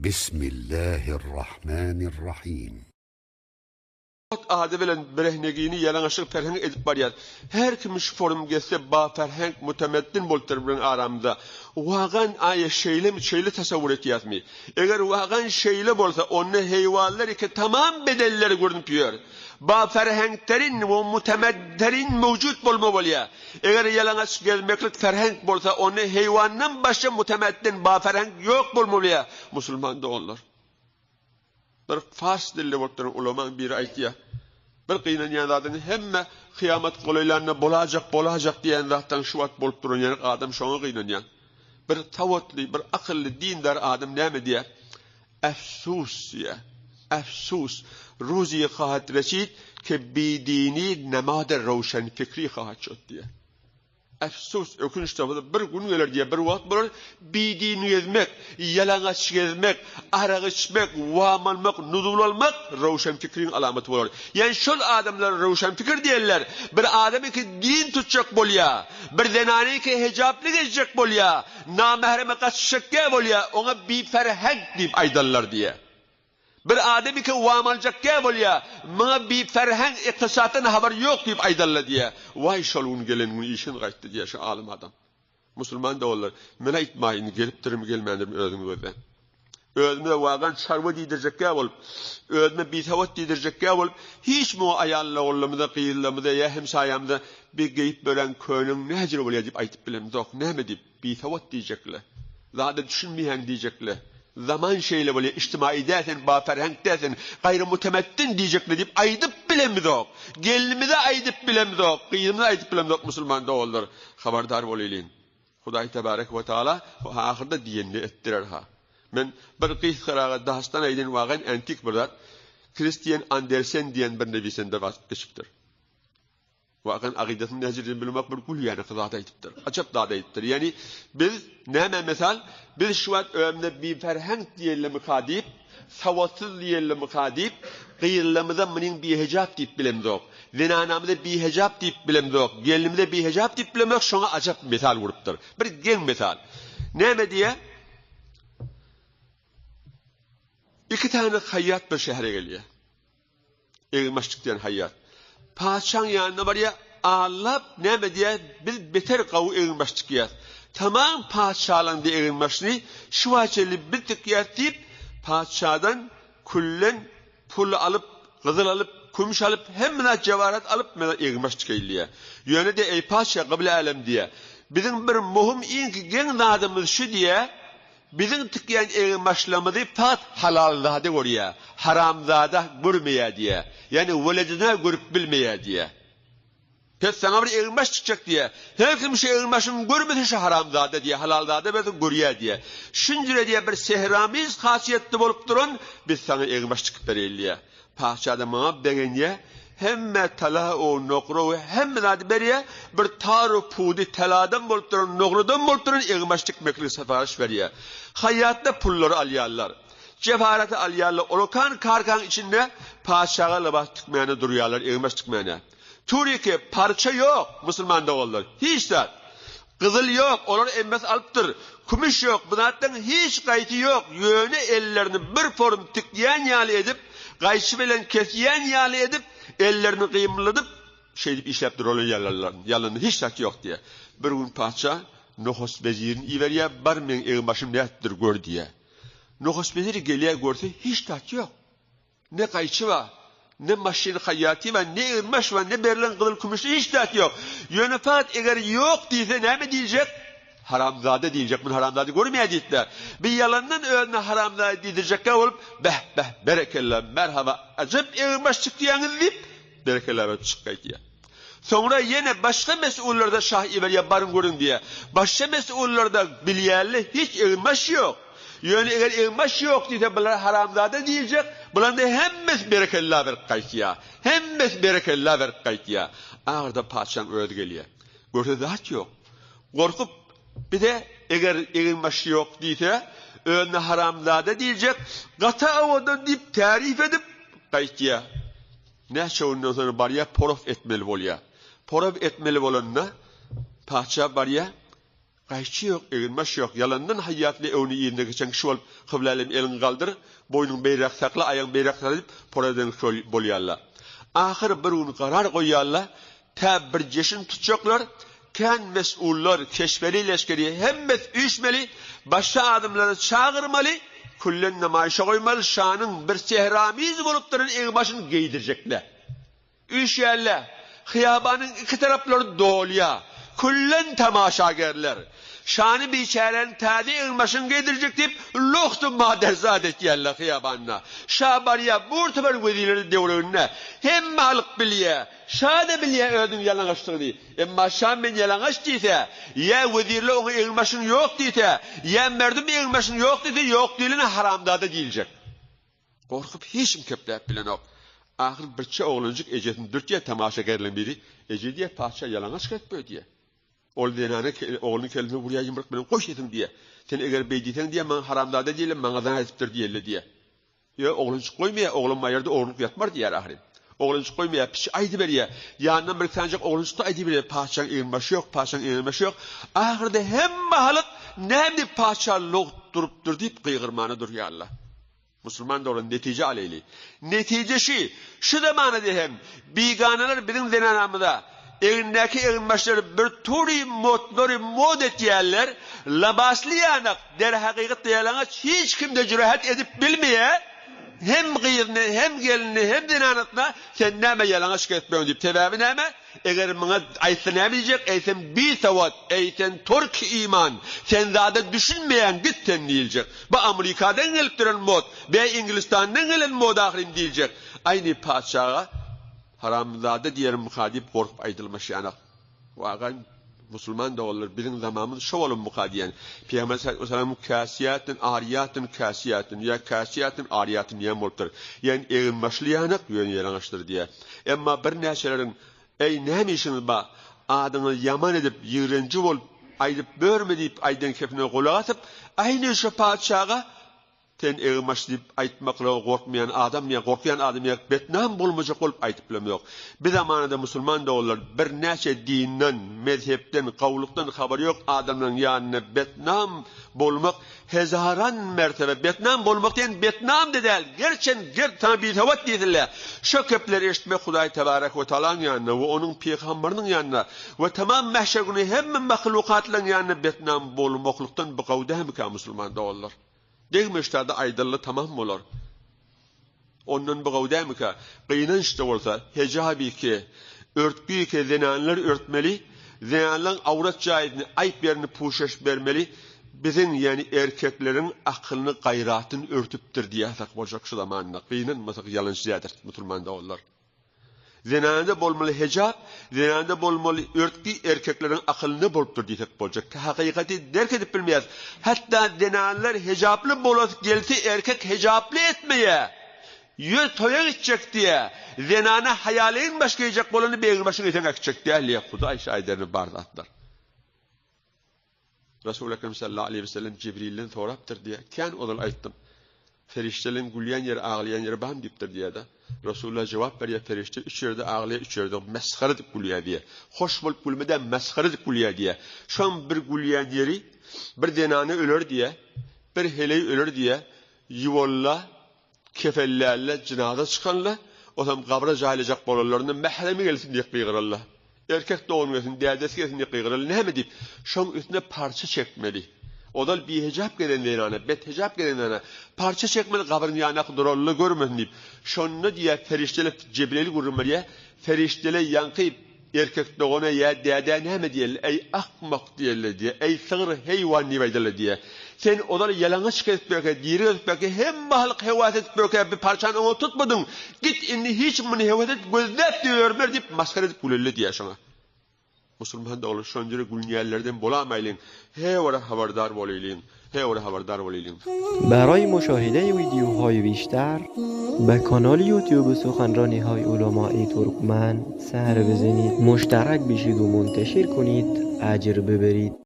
بسم الله الرحمن الرحيم. Adı bilen birehnegiğini yalanaşık ferheng edip bariyat. Her kim şu forum gelse ba ferheng mütemeddin boltur bilen aramda. Wağan aya şeyle tasavvur etiyat mi? Eğer wağan şeyle bolsa onu heyvanlar iki tamam bedelleri görünüp yiyor. Ba ferhenglerin ve mütemedderin mevcut bolma bolya. Eğer yalanaş gelmeklik ferheng bolsa onu heyvandan başka mütemeddin ba ferheng yok bolma bolya. Müslüman da onlar. Bir fars dilli bolturun ulaman bir aytiya. Bir qiynan zaten hemme kıyamet qolaylarına bolacak diyen zaten şuvat bolup durun yani adam şoňa qiynan. Bir tawatli, bir akıllı dindar adam näme diye? Efsus ya. Efsus. Ruzi qahat reşit ki bidini namader rawşan fikri qahat şot diye. Efsus ökünçte bir gün gelir diye bir vakt bulur bidini gezmek, yalanaç gezmek, arak içmek, vamanmak, nuzul olmak rawşan fikrin alamatı olur. Yani şol adamlar rawşan fikir diyorlar. Bir adamı ki din tutacak bolya, bir zenani ki hicaplı geçecek bolya, namahreme kaçacak bolya, ona bir ferheng deyip aydallar diye. Bir adamı ki vamalacak bolya, bana bir ferheng iktisatın haber yok deyip aydallar diye. Vay şolun gelen işin gaytti diye şu alim adam. Müslüman da olur. Mene itmayın gelip durum gelmendirim özümü gözden. Özümü de vağan çarvı deydirecek olup, özümü bir tavat deydirecek olup, hiç mi o ayalla oğlumda, kıyıllamda, ya hemsayamda bir geyip bölen köyünün ne hacır oluyor deyip aytıp bilem. Yok ne deyip bir tavat diyecekler. Daha da düşünmeyen diyecekler. Zaman şeyle böyle içtimai dersen, baferhenk dersen, gayrı mutemettin diyecekler deyip aydıp bilemiz yok. Gelimize aydıp bilemiz yok. Kıyımıza aydıp bilemiz yok. Müslüman da olur. Haberdar olayım. Hudayi Tebarek ve Teala ahirde diyenli ettirer ha. Men bir kıyıs kırağı dahastan aydın vağın antik bir zat. Christian Andersen diyen bir nevisinde vasıflaşıptır. Vağın akidesinin necirini bilmek bir kul yani kızada aytıptır. Açıp dağda aytıptır. Yani biz neyme mesal, biz şu an ömrde bir ferheng diyelim mukadip, savatsız diyelim mukadip, kıyırlamıza mının bir hecap deyip bilemiz yok. Zenanamıza bir hecap deyip bilemiz yok. Gelinimize bir hecap deyip bilemiz yok. Şuna acayip mesal vuruptur. Bir gen mesal. Neyme diye? İki tane hayyat bir şehre geliyor. Eğilmişlik diyen hayyat. Padişahın yanına var ya, ağlap neyme diye biz beter kavu eğilmişlik yaz. Tamam padişahlan diye eğilmişliği, şu açeli bir tık yaz deyip, padişahdan kullen pul alıp, kızıl alıp, kumuş alıp, hemen cevarat alıp, eğilmişlik eğiliyor. Yöne de ey padişah kabile alem diye. Bizim bir muhim in gen nadımız şu diye, bizim tıklayan eğilmişliğimizi fat halallade görüyor, haramzade görmeye diye. Yani veledine görüp bilmeye diye. Pes sana bir eğilmiş çıkacak diye. Her kim şey eğilmişini görmedi şu haramzade diye, halaldade böyle görüyor diye. Şuncure diye bir sehramiz hasiyetli bolup durun, biz sana eğilmiş çıkıp veriyor. Padişah'da bana beğeniye, hemme tala o nokru, hemme adı beriye, bir taru pudi teladan bolup durun, nokrudan bolup durun, eğilmiş çıkmaklı sefariş veriyor. Hayatta pulları alıyarlar. Cefaratı alıyarlar. Olukan karkan içinde padişaha labas tıkmayana duruyorlar, eğilmiş tıkmayana. Türkiye parça yok Müslümanda olur. Hiç de. Kızıl yok. Onlar emmez alıptır. Kumuş yok. Bunlardan hiç gayti yok. Yöne ellerini bir form tıklayan yali edip, gayşı bilen kesiyen yali edip, ellerini kıyımladıp, şey deyip işleptir olan yalanlarını. Yalanını hiç tak yok diye. Bir gün padişah, Nuhos vezirin iveriye, bar men eğilmişim ne ettir gör diye. Nuhos veziri geliye görse hiç tak yok. Ne gayçı var. Ne maşin hayati var, ne irmaş var, ne berilen kılıl kumuşlu hiç dert yok. Yönefat eğer yok diyse ne mi diyecek? Haramzade diyecek, bunu haramzade görmeye diyecekler. Bir yalandan önüne haramzade diyecekler olup, berekellah, merhaba, acaba irmaş çıktı yanız deyip, berekellah çıkıyor diye. Sonra yine başka mesullerde şah İveriye barın görün diye, başka mesullerde bilyerli hiç irmaş yok. Yani eğer ilmaş yok diye bunlar haramzade diyecek. Bunlar da hemmes berekellah ver kaytiya. Hemmes berekellah ver kaytiya. Ağırda padişahın öğüdü geliyor. Görse dert yok. Korkup bir de eğer ilmaş yok diye önüne haramzade diyecek. Gata oda deyip tarif edip kaytiya. Ne çoğundan sonra bariye porof etmeli oluyor. Porof etmeli olanına padişah bariye Qayçı yok, eğilmez yok. Yalandan hayatlı evni yerine geçen kişi olup kıblalem elin kaldır, boynun beyrak sakla, ayağın beyrak saklayıp poradan boluyarlar. Ahir bir gün karar koyarlar, bir ceşin tutacaklar, kan mesullar, keşfeli leşkeri, hemmet üçmeli, başka adımları çağırmalı, kullen namayışa koymalı, şanın bir sehramiz bulup durun en başını giydirecekler. Üç yerler, hıyabanın iki tarafları doğuluya, kullen tamaşagerler. Şanı biçaren tadi ilmaşın gedirecek deyip luhtu maderzat yerler hıyabanına. Şabariya burtabar vedileri devrününe hem malık biliye, şade biliye ödün yalanıştığını. Ama şan ben yalanış deyse, ya vedirli onu ilmaşın yok deyse, ya merdum ilmaşın yok deyse, yok değilini haramda da değilecek. Korkup hiç mi köpleyip bilen yok. Ahir birçe oğluncuk Ece'nin dürtüye tamaşagerlen biri, Ece diye padişah yalanış ketmiyor diye. Ol denane oğlunun kelime buraya yımrık benim koş yetim diye. Sen eğer beydiysen diye ben haramdada değilim, bana zan etiptir diye. Ya oğluncuk koymaya, oğlum mayarda oğlunluk yatmar diye ahirim. Oğluncuk koymaya, piş aydı veriye. Yanından bir sancak oğluncuk da aydı veriye. Padişahın eğilmesi yok, padişahın eğilmesi yok. Ahirde hem mahalık, hem de padişahlık duruptur deyip kıygırmanı duruyor Allah. Müslüman da olan netice aleyli. Netice şu da manada hem, biganeler bizim zenanamıda, elindeki elmaşları bir turi mod etiyerler, labaslı yanak, der hakikat diyalana hiç kimde cürahat edip bilmeye, hem kıyırını, hem gelini, hem zinanatına, sen neme yalana şikayet etmiyorsun deyip tevabi neme, eğer bana aysen ne diyecek, aysen bir savat, aysen Türk iman, sen zaten düşünmeyen gitten diyecek. Bu Amerika'dan gelip duran mod, ve İngilistan'dan gelen mod ahirim diyecek. Aynı padişaha, haramzade diyelim mukadip korkup aydılmış yanak. Vagan Müslüman da olur, bilin zamanımız şu olun mukadiyen. Peygamber sallallahu aleyhi ve sellem kasiyatın, ariyatın, ya kasiyatın, ariyatın yem oluptur. Yani evin başlayanak yön yalanıştır diye. Ama bir neşelerin, ey neymişsiniz ba, adını yaman edip, yığrenci olup, aydıp börmedip, aydan kefine kola atıp, aynı şu padişaha, ten evin başlayıp aytmakla korkmayan adam ya, korkayan adam ya, betnam bulmayacak olup aytıp bilem yok. Bir zamanında Müslüman da olur, bir neçe dinden, mezhepten, kavluktan haber yok adamın yanına betnam bulmak, hezaran mertebe, betnam bulmak diyen betnam de değil, gerçekten tabi tevat değiller. Şu köpleri işitmek Huday Tebarek ve Tala'nın yanına ve onun peygamberinin yanına ve tamam mahşer günü hem mahlukatların yanına betnam bulmakluktan bu kavda hem ki Müslüman da olur. Degmeşterde aydırlı tamam mı olur? Onun bu gavdayım ki, kıynanç da olsa, hecabi ki, örtkü ki zenanlar örtmeli, zenanların avrat cahidini, ayıp yerini puşeş vermeli, bizim yani erkeklerin aklını, gayratını örtüptür diye takılacak şu zamanında. Kıynanmasak yalancıyadır, Müslümanda olur. Zenanda bolmalı hecab, zenanda bolmalı örtkü erkeklerin akılını boluptur diyecek bolacak. Hakikati derk edip bilmeyez. Hatta zenanlar hecaplı bolat gelse erkek hecaplı etmeye, toya gidecek diye, zenana hayaleyin başka yiyecek bolanı beygir başına gidecek gidecek diye, liyakudu Ayşe Ayder'ini bardatlar. Resul-i Ekrem sallallahu aleyhi ve sellem Cibril'in soraptır diye, ken odal ayttım. Feriştelerin gülyen yeri, ağlayan yeri bam diptir diye de. Resulullah cevap veriyor ferişte, üç yerde ağlaya, üç yerde meskara dik gülüye diye. Hoş bulup gülmeden meskara dik gülüye diye. Şu an bir gülyen yeri, bir denane ölür diye, bir heleyi ölür diye, yuvolla, kefellerle, cinaza çıkanla, o zaman kabra cahilecek bolurlarından mehremi gelsin diye kıygırırlar. Erkek doğum gelsin, derdesi gelsin diye kıygırırlar. Ne mi deyip? Şu an üstüne parça çekmeli. O da bir hecap gelen denane, bet hecap gelen denane, parça çekmeli kabrın yanak durallı görmesin deyip, şonunu diye feriştele Cibril'i kurulma diye, feriştele yankıyıp, erkek doğuna ya dede ne mi diye, ey akmak diye diye, ey sığır heyvan nivaydalı diye. Sen o da yalana çıkıp belki, diri belki, hem mahalık hevat et belki bir parçanı onu tutmadın, git inni hiç bunu hevat et, gözlep diyor deyip, maskara edip gülüllü diye sana. Müslüman da olur, şöndürü gülniyerlerden bulamayın. Hevara haberdar bolayın. Hevara haberdar bolayın. برای مشاهده ویدیوهای بیشتر به کانال یوتیوب سخنرانی های علمای ترکمن سر بزنید، مشترک بشید و منتشر کنید، اجر ببرید.